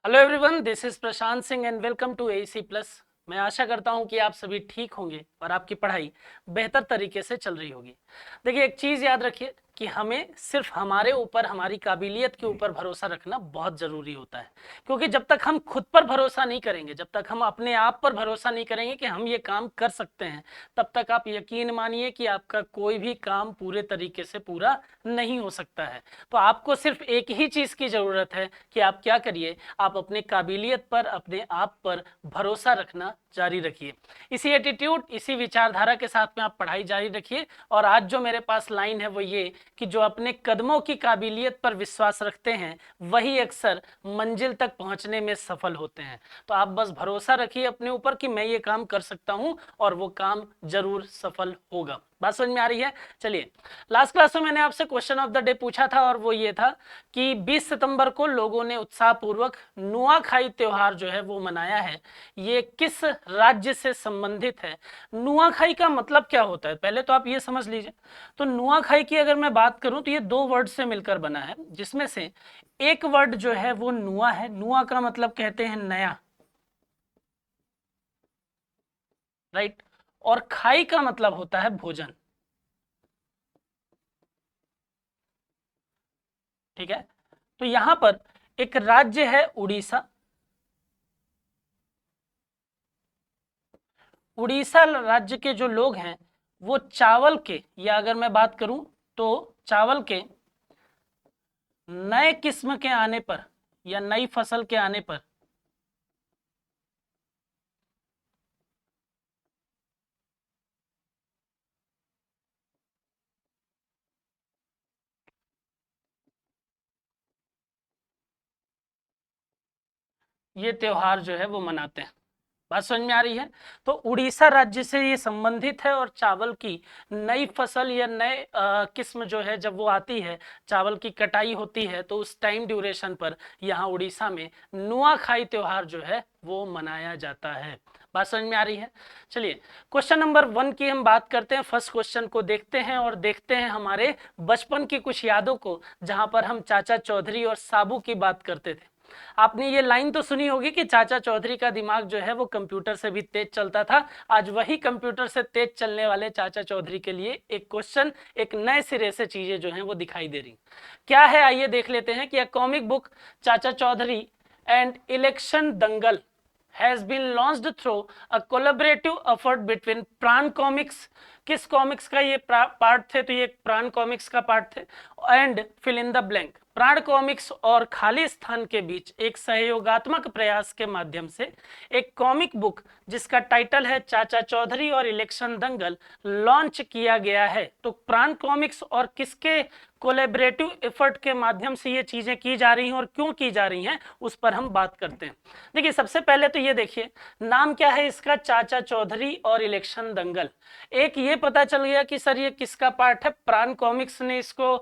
Hello everyone, this is Prashant Singh and welcome to AC plus. मैं आशा करता हूं कि आप सभी ठीक होंगे और आपकी पढ़ाई बेहतर तरीके से चल रही होगी। देखिए, एक चीज़ याद रखिए कि हमें सिर्फ हमारे ऊपर, हमारी काबिलियत के ऊपर भरोसा रखना बहुत ज़रूरी होता है। क्योंकि जब तक हम खुद पर भरोसा नहीं करेंगे, जब तक हम अपने आप पर भरोसा नहीं करेंगे कि हम ये काम कर सकते हैं, तब तक आप यकीन मानिए कि आपका कोई भी काम पूरे तरीके से पूरा नहीं हो सकता है। तो आपको सिर्फ एक ही चीज़ की ज़रूरत है कि आप क्या करिए, आप अपने काबिलियत पर, अपने आप पर भरोसा रखना जारी रखिए। इसी एटीट्यूड, इसी विचारधारा के साथ में आप पढ़ाई जारी रखिए। और आज जो मेरे पास लाइन है वो ये कि जो अपने कदमों की काबिलियत पर विश्वास रखते हैं वही अक्सर मंजिल तक पहुंचने में सफल होते हैं। तो आप बस भरोसा रखिए अपने ऊपर कि मैं ये काम कर सकता हूं और वो काम जरूर सफल होगा। बात समझ में आ रही है? चलिए, लास्ट क्लास में मैंने आपसे क्वेश्चन ऑफ द डे पूछा था और वो ये था कि 20 सितंबर को लोगों ने उत्साहपूर्वक नुआखाई त्योहार जो है वो मनाया है। ये किस राज्य से संबंधित है? नुआखाई का मतलब क्या होता है, पहले तो आप ये समझ लीजिए। तो नुआखाई की अगर मैं बात करूं तो ये दो वर्ड से मिलकर बना है, जिसमें से एक वर्ड जो है वो नुआ है। नुआ का मतलब कहते हैं नया, राइट। और खाई का मतलब होता है भोजन, ठीक है। तो यहां पर एक राज्य है उड़ीसा। उड़ीसा राज्य के जो लोग हैं वो चावल के, या अगर मैं बात करूं तो चावल के नए किस्म के आने पर या नई फसल के आने पर ये त्योहार जो है वो मनाते हैं। बात समझ में आ रही है? तो उड़ीसा राज्य से ये संबंधित है और चावल की नई फसल या नए किस्म जो है जब वो आती है, चावल की कटाई होती है, तो उस टाइम ड्यूरेशन पर यहाँ उड़ीसा में नुआखाई त्योहार जो है वो मनाया जाता है। बात समझ में आ रही है? चलिए, क्वेश्चन नंबर 1 की हम बात करते हैं। फर्स्ट क्वेश्चन को देखते हैं और देखते हैं हमारे बचपन की कुछ यादों को, जहां पर हम चाचा चौधरी और साबू की बात करते थे। आपने ये लाइन तो सुनी होगी कि चाचा चौधरी का दिमाग जो है वो कंप्यूटर से भी तेज चलता था। आज वही कंप्यूटर से तेज चलने वाले चाचा चौधरी के लिए एक क्वेश्चन, एक नए सिरे से चीजें जो हैं वो दिखाई दे रही। क्या है, आइए देख लेते हैं कि comic book Chacha Chaudhary and election Dangal has been launched through a collaborative effort between Pran comics. किस कॉमिक्स का ये पार्ट थे? तो ये प्राण कॉमिक्स का पार्ट थे। And fill in the blank, Pran comics और खाली स्थान के बीच एक सहयोगात्मक प्रयास के माध्यम से एक कॉमिक बुक जिसका टाइटल है चाचा चौधरी और इलेक्शन दंगल लॉन्च किया गया है। तो प्राण कॉमिक्स और किसके कोलैबोरेटिव एफर्ट के माध्यम से ये चीजें की जा रही हैं और क्यों की जा रही हैं, उस पर हम बात करते हैं। देखिए, सबसे पहले तो ये देखिए, नाम क्या है इसका? चाचा चौधरी और इलेक्शन दंगल। एक ये पता चल गया कि सर ये किसका पार्ट है, प्राण कॉमिक्स ने इसको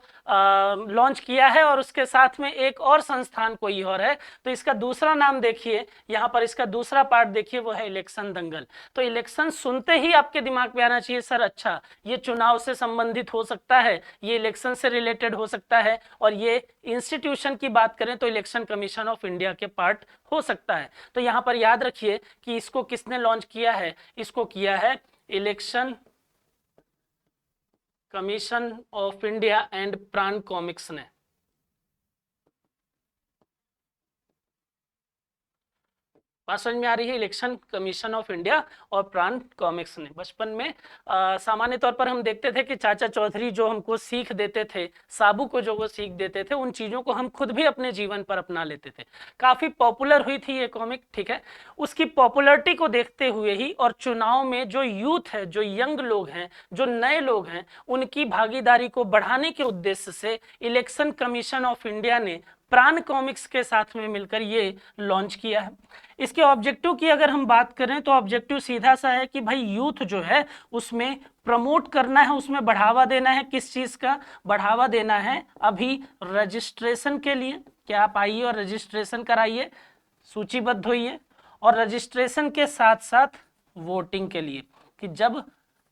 लॉन्च किया है और उसके साथ में एक और संस्थान कोई और है। तो इसका दूसरा नाम देखिए, यहाँ पर इसका दूसरा पार्ट देखिए, वो है इलेक्शन दंगल। तो इलेक्शन सुनते ही आपके दिमाग में आना चाहिए सर अच्छा, ये चुनाव से संबंधित हो सकता है, ये इलेक्शन से रिलेटेड हो सकता है, और ये इंस्टीट्यूशन की बात करें तो इलेक्शन कमीशन ऑफ इंडिया के पार्ट हो सकता है। तो यहाँ पर याद रखिए कि इसको किसने लॉन्च किया है? इसको किया है election commission of India and प्राण कॉमिक्स ने। बात समझ में आ रही है? इलेक्शन कमीशन ऑफ इंडिया और प्राण कॉमिक्स ने। बचपन में सामान्य तौर पर हम देखते थे कि चाचा चौधरी जो हमको सीख देते थे, साबू को जो वो सीख देते थे, उन चीजों को हम खुद भी अपने जीवन पर अपना लेते थे। काफी पॉपुलर हुई थी ये कॉमिक, ठीक है। उसकी पॉपुलरिटी को देखते हुए ही और चुनाव में जो यूथ है, जो यंग लोग हैं, जो नए लोग हैं, उनकी भागीदारी को बढ़ाने के उद्देश्य से इलेक्शन कमीशन ऑफ इंडिया ने प्राण कॉमिक्स के साथ में मिलकर ये लॉन्च किया है। इसके ऑब्जेक्टिव की अगर हम बात करें तो ऑब्जेक्टिव सीधा सा है कि भाई यूथ जो है उसमें प्रमोट करना है, उसमें बढ़ावा देना है। किस चीज का बढ़ावा देना है? अभी रजिस्ट्रेशन के लिए, क्या आप आइए और रजिस्ट्रेशन कराइए, सूचीबद्ध होइए। और रजिस्ट्रेशन के साथ साथ वोटिंग के लिए, कि जब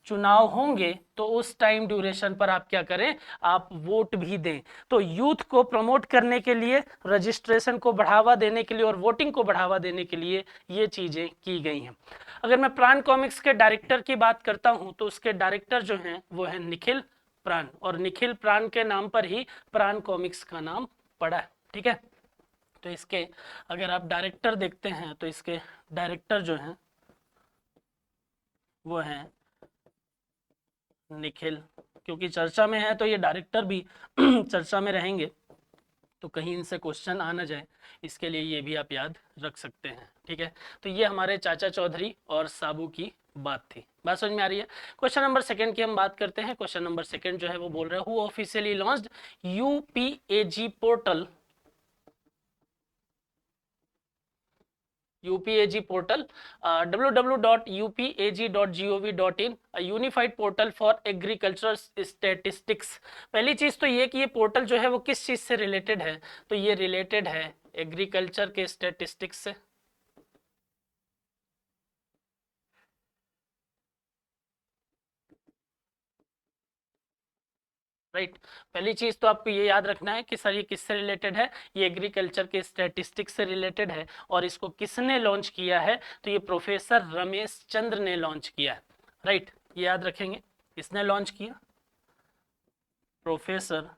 चुनाव होंगे तो उस टाइम ड्यूरेशन पर आप क्या करें, आप वोट भी दें। तो यूथ को प्रमोट करने के लिए, रजिस्ट्रेशन को बढ़ावा देने के लिए और वोटिंग को बढ़ावा देने के लिए ये चीजें की गई हैं। अगर मैं प्राण कॉमिक्स के डायरेक्टर की बात करता हूं तो उसके डायरेक्टर जो हैं वो है निखिल प्राण, और निखिल प्राण के नाम पर ही प्राण कॉमिक्स का नाम पड़ा है। ठीक है, तो इसके अगर आप डायरेक्टर देखते हैं तो इसके डायरेक्टर जो हैं वो हैं निखिल। क्योंकि चर्चा में है तो ये डायरेक्टर भी चर्चा में रहेंगे, तो कहीं इनसे क्वेश्चन आ ना जाए, इसके लिए ये भी आप याद रख सकते हैं। ठीक है, तो ये हमारे चाचा चौधरी और साबू की बात थी। बात समझ में आ रही है। क्वेश्चन नंबर सेकंड की हम बात करते हैं। क्वेश्चन नंबर सेकंड जो है वो बोल रहा है, who officially launched UPAG portal, UPAG portal, www.upag.gov.in, a unified portal for agricultural statistics। पहली चीज तो ये कि ये पोर्टल जो है वो किस चीज से रिलेटेड है, तो ये रिलेटेड है एग्रीकल्चर के स्टैटिस्टिक्स से। राइट, पहली चीज तो आपको ये याद रखना है कि सर ये किससे रिलेटेड है, ये एग्रीकल्चर के स्टैटिस्टिक्स से रिलेटेड है। और इसको किसने लॉन्च किया है, तो ये प्रोफेसर रमेश चंद्र ने लॉन्च किया है। राइट, ये याद रखेंगे, किसने लॉन्च किया, प्रोफेसर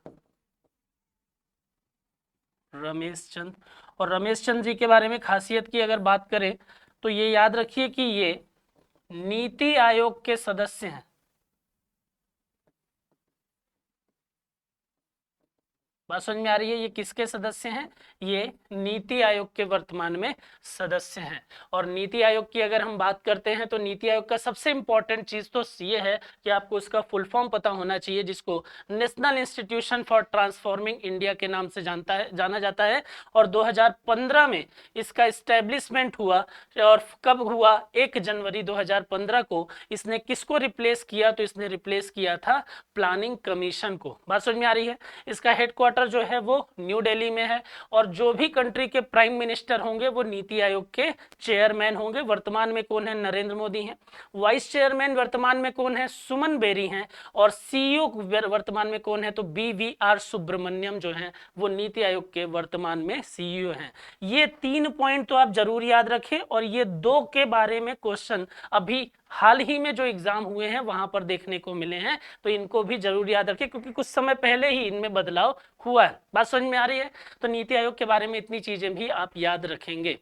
रमेश चंद्र। और रमेश चंद्र जी के बारे में खासियत की अगर बात करें तो ये याद रखिए कि ये नीति आयोग के सदस्य हैं। बात समझ में आ रही है, ये किसके सदस्य हैं, ये नीति आयोग के वर्तमान में सदस्य हैं। और नीति आयोग की अगर हम बात करते हैं तो नीति आयोग का सबसे इंपॉर्टेंट चीज तो ये है कि आपको उसका फुल फॉर्म पता होना चाहिए, जिसको national institution for transforming India के नाम से जाना जाता है। और 2015 में इसका इस्टेब्लिशमेंट हुआ। और कब हुआ, 1 जनवरी 2015 को। इसने किसको रिप्लेस किया, तो इसने रिप्लेस किया था प्लानिंग कमीशन को। बात समझ में आ रही है। इसका हेडक्वार्टर जो है वो न्यू दिल्ली में है। और जो भी कंट्री के प्राइम मिनिस्टर होंगे वो नीति आयोग के चेयरमैन होंगे। वर्तमान में कौन है, नरेंद्र मोदी हैं। वाइस चेयरमैन वर्तमान में कौन है, सुमन बेरी हैं। और सीईओ वर्तमान में कौन है, तो BVR सुब्रमण्यम जो हैं वो नीति आयोग के वर्तमान में सीईओ हैं। ये 3 पॉइंट तो आप जरूर याद रखें। और ये 2 के बारे में क्वेश्चन अभी हाल ही में जो एग्जाम हुए हैं वहां पर देखने को मिले हैं, तो इनको भी जरूर याद रखें क्योंकि कुछ समय पहले ही इनमें बदलाव हुआ है। बात समझ में आ रही है। तो नीति आयोग के बारे में इतनी चीजें भी आप याद रखेंगे।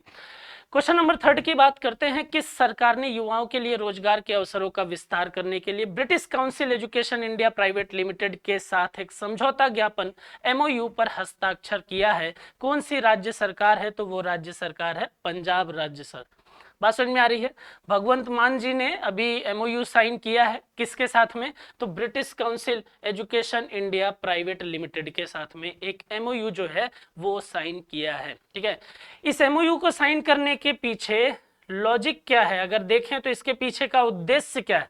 क्वेश्चन नंबर 3 की बात करते हैं। किस सरकार ने युवाओं के लिए रोजगार के अवसरों का विस्तार करने के लिए British council education India private limited के साथ एक समझौता ज्ञापन MOU पर हस्ताक्षर किया है। कौन सी राज्य सरकार है, तो वो राज्य सरकार है पंजाब राज्य सरकार। बात समझ में आ रही है। भगवंत मान जी ने अभी MOU साइन किया है किसके साथ में, तो British council education India private limited के साथ में एक MOU जो है वो साइन किया है। ठीक है, इस MOU को साइन करने के पीछे लॉजिक क्या है, अगर देखें तो इसके पीछे का उद्देश्य क्या है,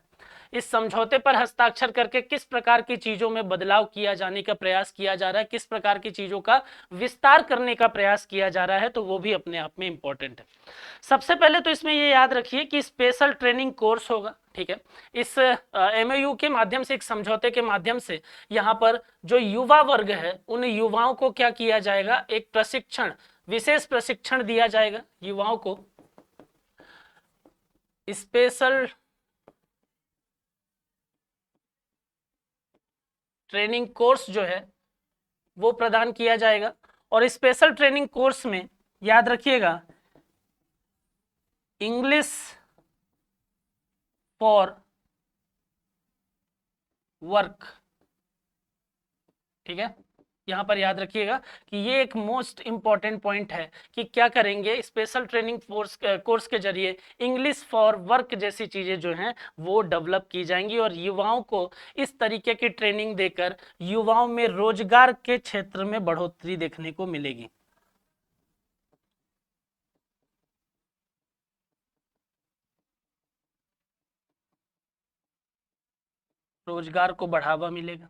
इस समझौते पर हस्ताक्षर करके किस प्रकार की चीजों में बदलाव किया जाने का प्रयास किया जा रहा है, किस प्रकार की चीजों का विस्तार करने का प्रयास किया जा रहा है, तो वो भी अपने आप में इंपॉर्टेंट है। सबसे पहले तो इसमें ये याद रखिए कि स्पेशल ट्रेनिंग कोर्स होगा। ठीक है, इस MOU के माध्यम से, एक समझौते के माध्यम से यहाँ पर जो युवा वर्ग है उन युवाओं को क्या किया जाएगा, एक प्रशिक्षण, विशेष प्रशिक्षण दिया जाएगा युवाओं को। स्पेशल ट्रेनिंग कोर्स जो है वो प्रदान किया जाएगा। और स्पेशल ट्रेनिंग कोर्स में याद रखिएगा इंग्लिश फॉर वर्क। ठीक है, यहां पर याद रखिएगा कि ये एक मोस्ट इंपॉर्टेंट पॉइंट है कि क्या करेंगे, स्पेशल ट्रेनिंग कोर्स के जरिए इंग्लिश फॉर वर्क जैसी चीजें जो हैं वो डेवलप की जाएंगी और युवाओं को इस तरीके की ट्रेनिंग देकर युवाओं में रोजगार के क्षेत्र में बढ़ोतरी देखने को मिलेगी। रोजगार को बढ़ावा मिलेगा।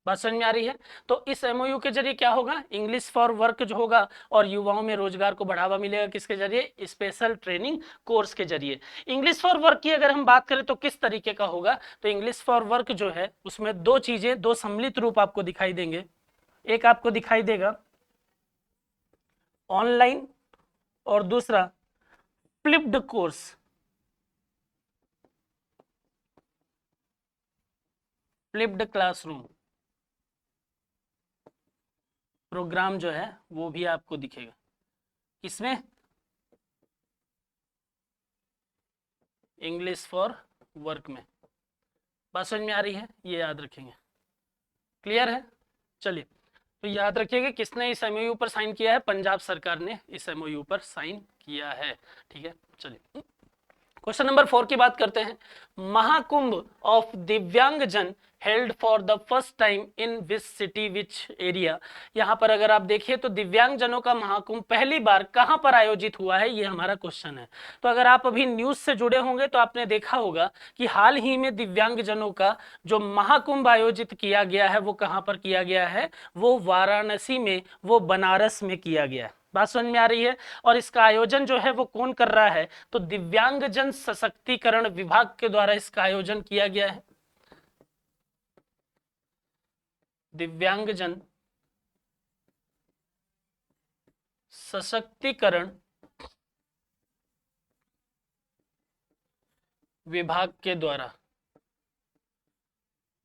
बात समझ में आ रही है। तो इस एमओयू के जरिए क्या होगा, इंग्लिश फॉर वर्क जो होगा और युवाओं में रोजगार को बढ़ावा मिलेगा, किसके जरिए, स्पेशल ट्रेनिंग कोर्स के जरिए। इंग्लिश फॉर वर्क की अगर हम बात करें तो किस तरीके का होगा, तो इंग्लिश फॉर वर्क जो है उसमें दो चीजें, दो सम्मिलित रूप आपको दिखाई देंगे। एक आपको दिखाई देगा ऑनलाइन और दूसरा flipped course. Flipped classroom program जो है वो भी आपको दिखेगा, इसमें इंग्लिश फॉर वर्क में। बात समझ में आ रही है, ये याद रखेंगे। क्लियर है, चलिए तो याद रखिएगा किसने इस एमओयू पर साइन किया है, पंजाब सरकार ने इस एमओयू पर साइन किया है। ठीक है, चलिए क्वेश्चन नंबर 4 की बात करते हैं। महाकुंभ ऑफ दिव्यांगजन held for the first time in which city which area. यहाँ पर अगर आप देखिए तो दिव्यांगजनों का महाकुंभ पहली बार कहाँ पर आयोजित हुआ है, ये हमारा क्वेश्चन है। तो अगर आप अभी न्यूज से जुड़े होंगे तो आपने देखा होगा कि हाल ही में दिव्यांगजनों का जो महाकुंभ आयोजित किया गया है वो कहाँ पर किया गया है, वो वाराणसी में, वो बनारस में किया गया है। बात समझ में आ रही है। और इसका आयोजन जो है वो कौन कर रहा है, तो दिव्यांगजन सशक्तिकरण विभाग के द्वारा इसका आयोजन किया गया है। दिव्यांगजन सशक्तिकरण विभाग के द्वारा।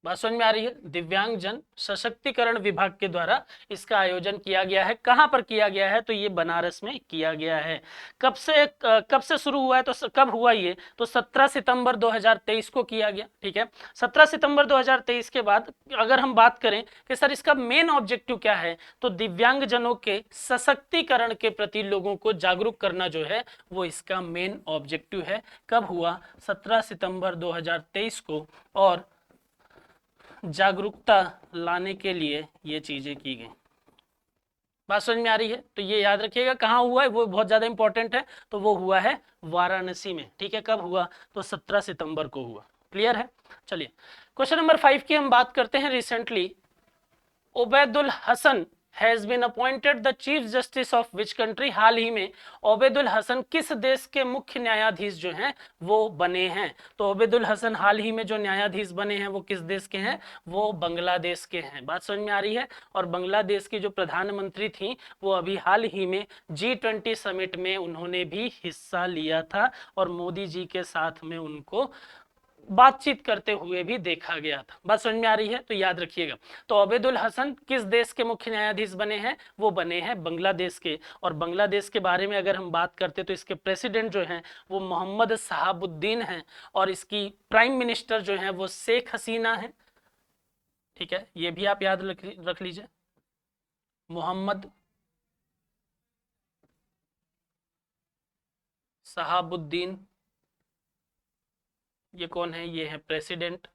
बात समझ में आ रही है, दिव्यांगजन सशक्तिकरण विभाग के द्वारा इसका आयोजन किया गया है। कहां पर किया गया है, तो ये बनारस में किया गया है। कब से शुरू हुआ है, तो कब हुआ ये, तो 17 सितंबर 2023 को किया गया। ठीक है, 17 सितंबर 2023 के बाद अगर हम बात करें कि सर इसका मेन ऑब्जेक्टिव क्या है, तो दिव्यांगजनों के सशक्तिकरण के प्रति लोगों को जागरूक करना जो है वो इसका मेन ऑब्जेक्टिव है। कब हुआ, 17 सितंबर 2023 को, और जागरूकता लाने के लिए ये चीजें की गई। बात समझ में आ रही है, तो ये याद रखिएगा कहाँ हुआ है, वो बहुत ज्यादा इंपॉर्टेंट है। तो वो हुआ है वाराणसी में। ठीक है, कब हुआ, तो 17 सितंबर को हुआ। क्लियर है, चलिए क्वेश्चन नंबर 5 की हम बात करते हैं। Recently Obaidul Hasan has been appointed the chief justice of which country. हाल ही में ओबैदुल हसन किस देश के मुख्य न्यायाधीश जो हैं वो बने हैं, तो ओबैदुल हसन हाल ही में जो न्यायाधीश बने हैं वो किस देश के हैं, वो बांग्लादेश के हैं। बात समझ में आ रही है। और बांग्लादेश की जो प्रधानमंत्री थी वो अभी हाल ही में G20 समिट में उन्होंने भी हिस्सा लिया था और मोदी जी के साथ में उनको बातचीत करते हुए भी देखा गया था। बात समझ में आ रही है, तो याद रखिएगा। तो ओबैदुल हसन किस देश के मुख्य न्यायाधीश बने हैं, वो बने हैं बांग्लादेश के। और बांग्लादेश के बारे में अगर हम बात करते तो इसके प्रेसिडेंट जो हैं वो मोहम्मद शहाबुद्दीन हैं और इसकी प्राइम मिनिस्टर जो हैं वो शेख हसीना है। ठीक है, ये भी आप याद रख लीजिए, मोहम्मद शहाबुद्दीन, ये कौन है, ये है प्रेसिडेंट।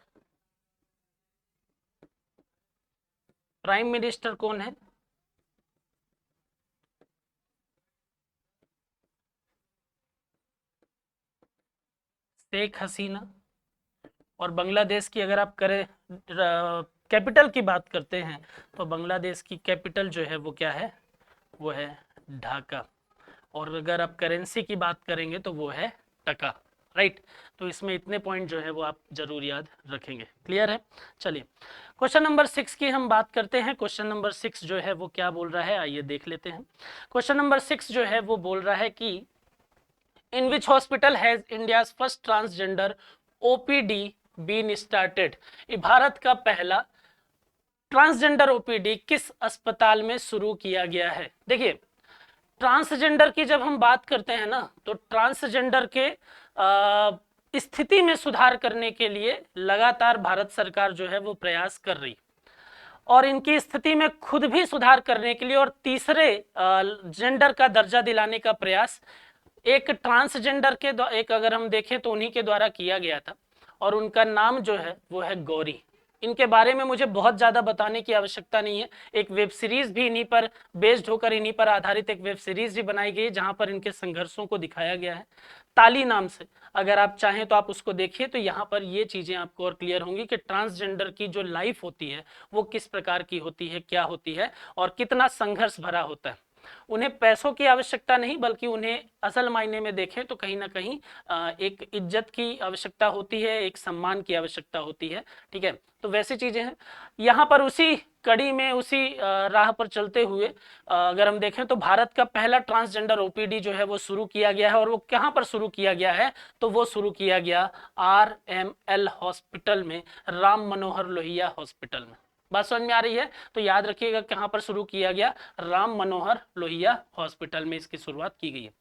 प्राइम मिनिस्टर कौन है, शेख हसीना। और बांग्लादेश की अगर आप करें कैपिटल की बात करते हैं तो बांग्लादेश की कैपिटल जो है वो क्या है, वो है ढाका। और अगर आप करेंसी की बात करेंगे तो वो है टका। राइट, तो इसमें इतने पॉइंट जो है वो आप जरूर याद रखेंगे। क्लियर है, चलिए क्वेश्चन नंबर 6 की हम बात करते हैं। क्वेश्चन नंबर 6 जो है वो क्या बोल रहा है, आइए देख लेते हैं। क्वेश्चन नंबर 6 जो है वो बोल रहा है कि in which hospital has India first transgender OPD been started. Bharat का पहला ट्रांसजेंडर ओपीडी किस अस्पताल में शुरू किया गया है। देखिए ट्रांसजेंडर की जब हम बात करते हैं ना, तो ट्रांसजेंडर के स्थिति में सुधार करने के लिए लगातार भारत सरकार जो है वो प्रयास कर रही, और इनकी स्थिति में खुद भी सुधार करने के लिए और तीसरे जेंडर का दर्जा दिलाने का प्रयास एक ट्रांसजेंडर के एक अगर हम देखें तो उन्हीं के द्वारा किया गया था। और उनका नाम जो है वो है गौरी। इनके बारे में मुझे बहुत ज्यादा बताने की आवश्यकता नहीं है। एक वेब सीरीज भी इन्हीं पर बेस्ड होकर, इन्हीं पर आधारित एक वेब सीरीज भी बनाई गई है जहां पर इनके संघर्षों को दिखाया गया है, ताली नाम से। अगर आप चाहें तो आप उसको देखिए, तो यहाँ पर ये चीजें आपको और क्लियर होंगी कि ट्रांसजेंडर की जो लाइफ होती है वो किस प्रकार की होती है, क्या होती है और कितना संघर्ष भरा होता है। उन्हें पैसों की आवश्यकता नहीं, बल्कि उन्हें असल मायने में देखें तो कहीं ना कहीं एक इज्जत की आवश्यकता होती है, एक सम्मान की आवश्यकता होती है। ठीक है, तो वैसी चीजें हैं। यहाँ पर उसी कड़ी में, उसी राह पर चलते हुए अगर हम देखें तो भारत का पहला ट्रांसजेंडर ओपीडी जो है वो शुरू किया गया है। और वो कहाँ पर शुरू किया गया है, तो वो शुरू किया गया RML हॉस्पिटल में, राम मनोहर लोहिया हॉस्पिटल में। बात समझ में आ रही है? तो याद रखिएगा कहां पर शुरू किया गया, राम मनोहर लोहिया हॉस्पिटल में इसकी शुरुआत की गई है।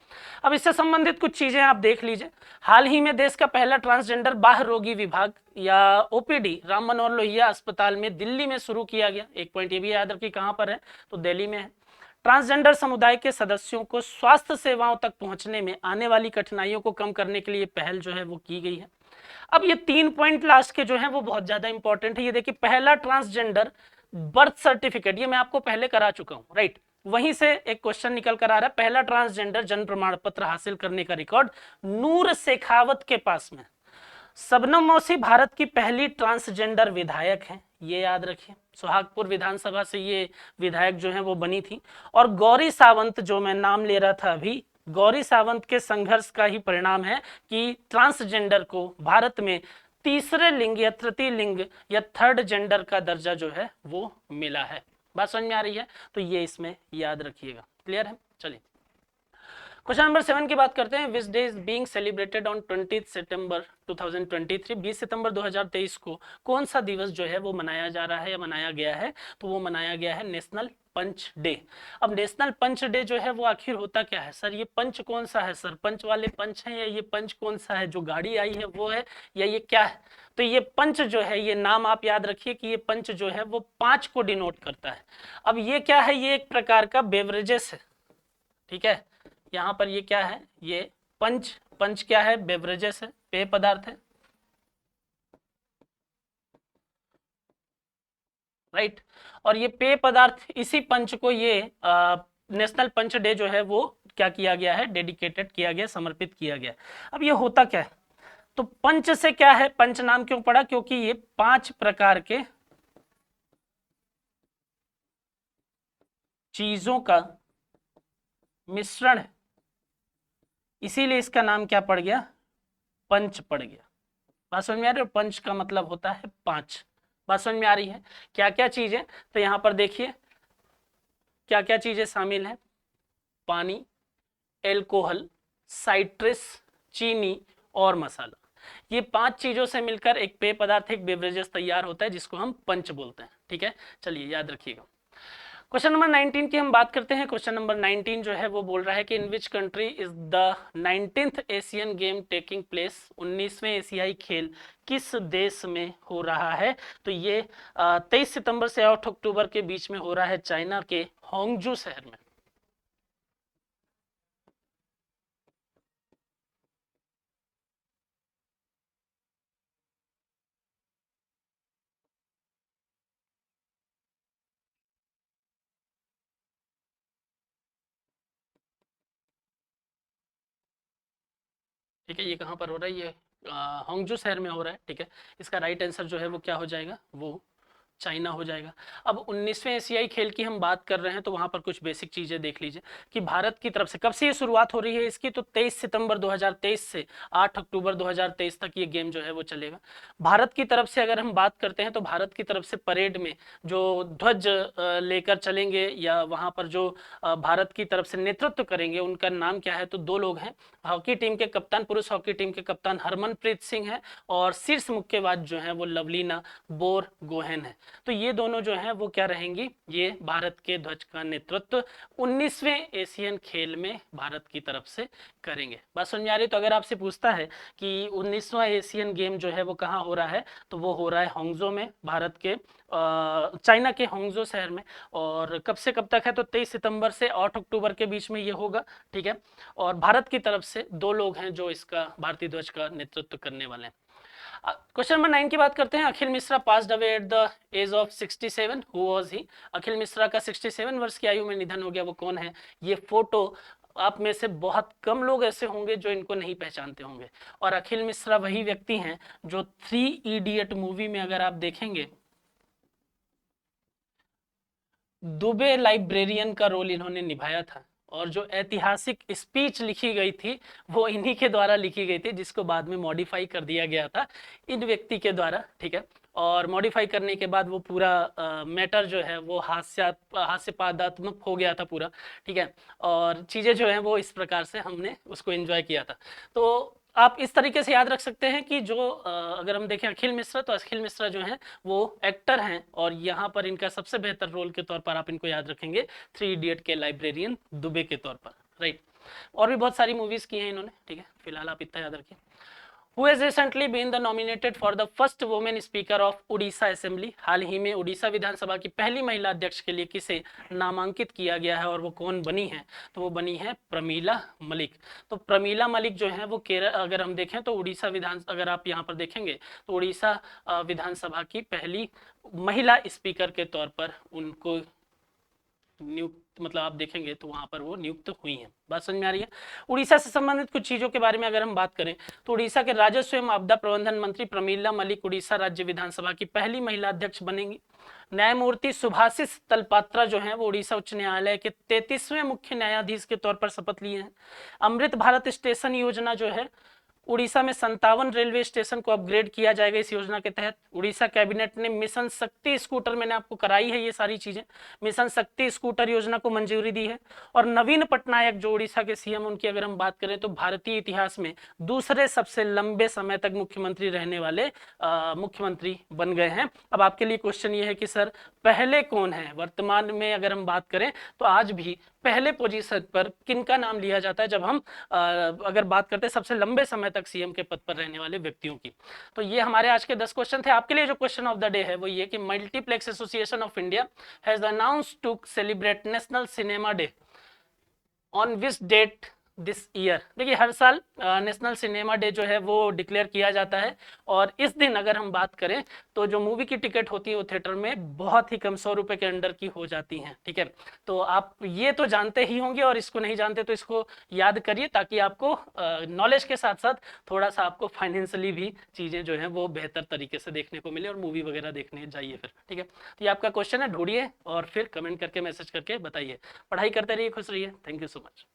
अब इससे संबंधित कुछ चीजें आप देख लीजिए। हाल ही में देश का पहला ट्रांसजेंडर बाह्य रोगी विभाग या ओपीडी राम मनोहर लोहिया अस्पताल में दिल्ली में शुरू किया गया। एक पॉइंट ये भी याद रखिए कहां पर है, तो दिल्ली में है। ट्रांसजेंडर समुदाय के सदस्यों को स्वास्थ्य सेवाओं तक पहुंचने में आने वाली कठिनाइयों को कम करने के लिए पहल जो है वो की गई है। अब ये 3 पॉइंट लास्ट के जो हैं वो बहुत ज्यादा इंपॉर्टेंट है। ये देखिए, पहला ट्रांसजेंडर बर्थ सर्टिफिकेट, ये मैं आपको पहले करा चुका हूं, राइट। वहीं से एक क्वेश्चन निकल कर आ रहा है, पहला ट्रांसजेंडर जन्म प्रमाण पत्र हासिल करने का रिकॉर्ड नूर शेखावत के पास में। शबनम मौसी भारत की पहली ट्रांसजेंडर विधायक हैं, ये याद रखिए। सुहागपुर विधानसभा से ये विधायक जो है वो बनी थी। और गौरी सावंत, जो मैं नाम ले रहा था अभी, गौरी सावंत के संघर्ष का ही परिणाम है कि ट्रांसजेंडर को भारत में तीसरे लिंग या तृतीय लिंग या थर्ड जेंडर का दर्जा जो है वो मिला है। बात समझ में आ रही है? तो ये इसमें याद रखिएगा। क्लियर है? चलिए क्वेश्चन नंबर 7 की बात करते हैं। Which day is being celebrated on 20 सितंबर 2023। 20 सितंबर 2023 को कौन सा दिवस जो है वो मनाया जा रहा है या मनाया गया है, तो वो मनाया गया है नेशनल पंच डे। अब नेशनल पंच डे जो है वो आखिर होता क्या है सर? ये पंच कौन सा है सर? पंच वाले पंच हैं, या ये पंच कौन सा है जो गाड़ी आई है वो है, या ये क्या है? तो ये पंच जो है, ये नाम आप याद रखिए कि ये पंच जो है वो 5 को डिनोट करता है। अब ये क्या है? ये एक प्रकार का बेवरेजेस है। ठीक है, यहाँ पर ये क्या है? ये पंच, पंच क्या है? बेवरेजेस है, पेय पदार्थ है, राइट। और ये पेय पदार्थ, इसी पंच को ये नेशनल पंच डे जो है वो क्या किया गया है? डेडिकेटेड किया गया, समर्पित किया गया। अब ये होता क्या है? तो पंच से क्या है, पंच नाम क्यों पड़ा? क्योंकि ये 5 प्रकार के चीजों का मिश्रण है, इसीलिए इसका नाम क्या पड़ गया? पंच पड़ गया। बात समझ में आ रही है? पंच का मतलब होता है 5। बात समझ में आ रही है? क्या क्या चीजें, तो यहां पर देखिए क्या क्या चीजें शामिल हैं। पानी, एल्कोहल, साइट्रस, चीनी और मसाला। ये 5 चीजों से मिलकर एक पेय पदार्थ, एक बेवरेजेस तैयार होता है जिसको हम पंच बोलते हैं। ठीक है, चलिए याद रखिएगा। क्वेश्चन नंबर 19 की हम बात करते हैं। क्वेश्चन नंबर 19 जो है वो बोल रहा है कि in which country is the 19th Asian game taking place. 19वें एशियाई खेल किस देश में हो रहा है? तो ये 23 सितंबर से 8 अक्टूबर के बीच में हो रहा है, चाइना के होंगजू शहर में। ठीक है, ये कहाँ पर हो रहा है? ये होंगजू शहर में हो रहा है। ठीक है, इसका राइट आंसर जो है वो क्या हो जाएगा? वो चाइना हो जाएगा। अब 19वें एशियाई खेल की हम बात कर रहे हैं, तो वहां पर कुछ बेसिक चीजें देख लीजिए कि भारत की तरफ से कब से ये शुरुआत हो रही है इसकी। तो 23 सितंबर 2023 से 8 अक्टूबर 2023 तक ये गेम जो है वो चलेगा। भारत की तरफ से अगर हम बात करते हैं, तो भारत की तरफ से परेड में जो ध्वज लेकर चलेंगे या वहां पर जो भारत की तरफ से नेतृत्व करेंगे, उनका नाम क्या है? तो 2 लोग हैं। हॉकी टीम के कप्तान, पुरुष हॉकी टीम के कप्तान हरमनप्रीत सिंह है, और शीर्ष मुक्केबाज जो है वो लवलीना बोरगोहेन है। तो ये दोनों जो हैं वो क्या रहेंगी? ये भारत के ध्वज का नेतृत्व 19वें एशियन खेल में भारत की तरफ से करेंगे। बात समझ में आ रही है? तो अगर आपसे पूछता है कि 19वां एशियन गेम जो है वो कहाँ हो रहा है, तो वो हो रहा है होंगजो में, भारत के चाइना के होंगजो शहर में। और कब से कब तक है? तो 23 सितंबर से 8 अक्टूबर के बीच में ये होगा। ठीक है, और भारत की तरफ से 2 लोग हैं जो इसका भारतीय ध्वज का नेतृत्व करने वाले हैं। क्वेश्चन नंबर 9 की बात करते हैं। Akhil Mishra passed away at the age of 67। Who was he? Akhil Mishra का 67 वर्ष की आयु में निधन हो गया, वो कौन है? ये फोटो आप में से बहुत कम लोग ऐसे होंगे जो इनको नहीं पहचानते होंगे। और अखिल मिश्रा वही व्यक्ति हैं जो 3 इडियट मूवी में अगर आप देखेंगे, दुबे लाइब्रेरियन का रोल इन्होंने निभाया था। और जो ऐतिहासिक स्पीच लिखी गई थी वो इन्हीं के द्वारा लिखी गई थी, जिसको बाद में मॉडिफाई कर दिया गया था इन व्यक्ति के द्वारा, ठीक है। और मॉडिफाई करने के बाद वो पूरा मैटर जो है वो हास्यपादात्मक हो गया था पूरा, ठीक है। और चीज़ें जो हैं वो इस प्रकार से हमने उसको एंजॉय किया था। तो आप इस तरीके से याद रख सकते हैं कि जो अगर हम देखें अखिल मिश्रा, तो अखिल मिश्रा जो हैं वो एक्टर हैं, और यहाँ पर इनका सबसे बेहतर रोल के तौर पर आप इनको याद रखेंगे 3 इडियट के लाइब्रेरियन दुबे के तौर पर, राइट। और भी बहुत सारी मूवीज की हैं इन्होंने, ठीक है, फिलहाल आप इतना याद रखिए। Who has recently been the nominated for the first woman speaker of Orissa assembly? हाल ही में उड़ीसा विधानसभा की पहली महिला अध्यक्ष के लिए किसे नामांकित किया गया है और वो कौन बनी है? तो वो बनी है प्रमीला मलिक। तो प्रमीला मलिक जो है वो केरल, अगर हम देखें तो उड़ीसा विधान, अगर आप यहाँ पर देखेंगे तो उड़ीसा विधानसभा की पहली महिला स्पीकर के तौर पर उनको नियुक्त, मतलब आप देखेंगे तो वहां पर वो नियुक्त हुई हैं। बात समझ में आ रही है? उड़ीसा से संबंधित कुछ चीजों के बारे में अगर हम बात करें तो उड़ीसा के राजस्व एवं आपदा प्रबंधन मंत्री प्रमीला मलिक उड़ीसा राज्य विधानसभा की पहली महिला अध्यक्ष बनेंगी। न्यायमूर्ति सुभाषिस तलपात्रा जो हैं वो उड़ीसा उच्च न्यायालय के 33वें मुख्य न्यायाधीश के तौर पर शपथ लिए हैं। अमृत भारत स्टेशन योजना जो है, उड़ीसा में 57 रेलवे स्टेशन को अपग्रेड किया जाएगा इस योजना के तहत। उड़ीसा कैबिनेट ने मिशन शक्ति स्कूटर, मैंने आपको कराई है ये सारी चीजें, मिशन शक्ति स्कूटर योजना को मंजूरी दी है। और नवीन पटनायक जो उड़ीसा के सीएम, उनकी अगर हम बात करें तो भारतीय इतिहास में दूसरे सबसे लंबे समय तक मुख्यमंत्री रहने वाले मुख्यमंत्री बन गए हैं। अब आपके लिए क्वेश्चन ये है कि सर पहले कौन है? वर्तमान में अगर हम बात करें तो आज भी पहले पोजीशन पर किनका नाम लिया जाता है जब हम अगर बात करते हैं सबसे लंबे समय तक सीएम के पद पर रहने वाले व्यक्तियों की? तो ये हमारे आज के 10 क्वेश्चन थे। आपके लिए जो क्वेश्चन ऑफ द डे है वो ये कि multiplex association of India has announced to celebrate national cinema day on which date this year? देखिए हर साल नेशनल सिनेमा डे जो है वो डिक्लेयर किया जाता है, और इस दिन अगर हम बात करें तो जो मूवी की टिकट होती है वो थिएटर में बहुत ही कम 100 रुपए के अंडर की हो जाती हैं, ठीक है। तो आप ये तो जानते ही होंगे, और इसको नहीं जानते तो इसको याद करिए, ताकि आपको नॉलेज के साथ साथ थोड़ा सा आपको फाइनेंशियली भी चीज़ें जो हैं वो बेहतर तरीके से देखने को मिले, और मूवी वगैरह देखने जाइए फिर, ठीक है। तो ये आपका क्वेश्चन है, ढूंढिए और फिर कमेंट करके मैसेज करके बताइए। पढ़ाई करते रहिए, खुश रहिए। Thank you so much.